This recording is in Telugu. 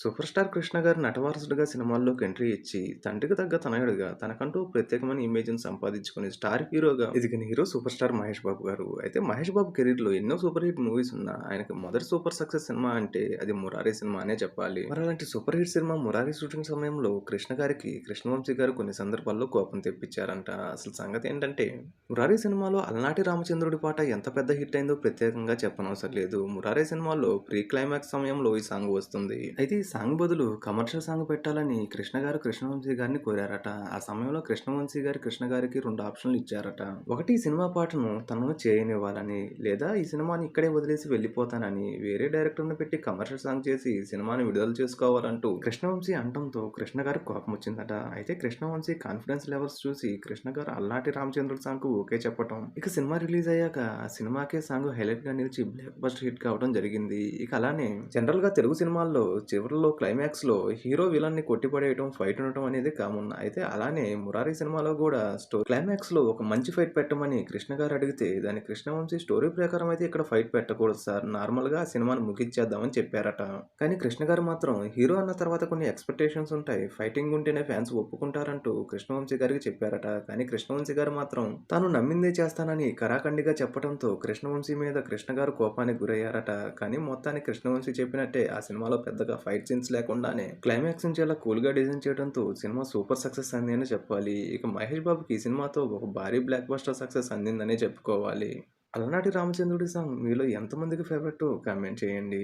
సూపర్ స్టార్ 'కృష్ణ' గారు నటవారసుడిగా సినిమాల్లోకి ఎంట్రీ ఇచ్చి, తండ్రికి తగ్గ తనయుడిగా తనకంటూ ప్రత్యేకమైన ఇమేజ్‌ని సంపాదించుకొని స్టార్ హీరోగా ఎదిగిన hero super star 'Mahesh Babu' గారు. అయితే 'మహేష్ బాబు' కెరీర్‌లో ఎన్నో సూపర్ హిట్ మూవీస్ ఉన్నా, ఆయనకి మొదటి సూపర్ సక్సెస్ సినిమా అంటే అది 'మురారి' సినిమా అనే చెప్పాలి. మరి అలాంటి super hit cinema 'Murari' shooting సమయంలో కృష్ణ గారికి కృష్ణవంశీ గారు కొన్ని సందర్భాల్లో కోపం తెప్పించారంట. అసలు సంగతి ఏంటంటే, 'మురారి' సినిమాలో అలనాటి రామచంద్రుడి పాట ఎంత పెద్ద హిట్ అయిందో ప్రత్యేకంగా చెప్పనవసరం లేదు. 'మురారి' సినిమాలో ప్రీ క్లైమాక్స్ సమయంలో ఈ సాంగ్ వస్తుంది. అయితే ఈ సాంగ్ బదులు కమర్షియల్ సాంగ్ పెట్టాలని కృష్ణ గారు కృష్ణవంశీ గారిని కోరారట. ఆ సమయంలో కృష్ణవంశీ గారు కృష్ణ గారికి 2 ఆప్షన్లు ఇచ్చారట. ఒకటి ఈ సినిమా పాటను తనను చేయనివ్వాలని, లేదా ఈ సినిమాని ఇక్కడే వదిలేసి వెళ్ళిపోతానని వేరే డైరెక్టర్‌ని పెట్టి కమర్షియల్ సాంగ్ చేసి సినిమాని విడుదల చేసుకోవాలంటూ కృష్ణవంశీ అనటంతో కృష్ణ గారికి కోపం వచ్చిందట. అయితే కృష్ణవంశీ కాన్ఫిడెన్స్ లెవెల్స్ చూసి కృష్ణ గారు అలనాటి రామచంద్రుడు సాంగ్‌కు ఓకే చెప్పటం. ఇక సినిమా రిలీజ్ అయ్యాక ఆ సినిమాకే సాంగ్ హైలైట్‌గా నిలిచి బ్లాక్ బస్టర్ హిట్ కావడం జరిగింది. ఇక అలానే జనరల్‌గా తెలుగు సినిమాల్లో చివరిలో క్లైమాక్స్‌లో హీరో విలన్ని కొట్టిపడేయటం, ఫైట్ ఉండటం అనేది కామన్. అయితే అలానే 'మురారి' సినిమాలో కూడా క్లైమాక్స్‌లో ఒక మంచి ఫైట్ పెట్టమని కృష్ణ గారు అడిగితే, దానికి కృష్ణవంశీ స్టోరీ ప్రకారం అయితే ఇక్కడ ఫైట్ పెట్టకూడదు సార్. నార్మల్‌గా ఆ సినిమాని ముగించేద్దామని చెప్పారట. కానీ కృష్ణ గారు మాత్రం హీరో అన్న తర్వాత కొన్ని ఎక్స్‌పెక్టేషన్స్ ఉంటాయి. ఫైటింగ్ ఉంటేనే ఫ్యాన్స్ ఒప్పుకుంటారంటూ కృష్ణవంశీ గారికి చెప్పారట. కానీ కృష్ణవంశీ గారు మాత్రం తాను నమ్మిందే చేస్తానని కరాఖండిగా చెప్పడంతో కృష్ణవంశీ మీద కృష్ణ గారు కోపానికి గురయ్యారట. కానీ మొత్తానికి కృష్ణవంశీ చెప్పినట్టే ఆ సినిమాలో పెద్దగా ఫైట్ సీన్స్ లేకుండానే క్లైమాక్స్ నుంచి అలా కూల్‌గా డిజైన్ చేయడంతో సినిమా సూపర్ సక్సెస్ అయింది అని చెప్పాలి. ఇక మహేష్ బాబుకి ఈ సినిమాతో ఒక భారీ బ్లాక్ బస్టర్ సక్సెస్ అందిందనే చెప్పుకోవాలి. అలనాటి రామచంద్రుడి సాంగ్ మీలో ఎంతమందికి ఫేవరెట్టో కామెంట్ చేయండి.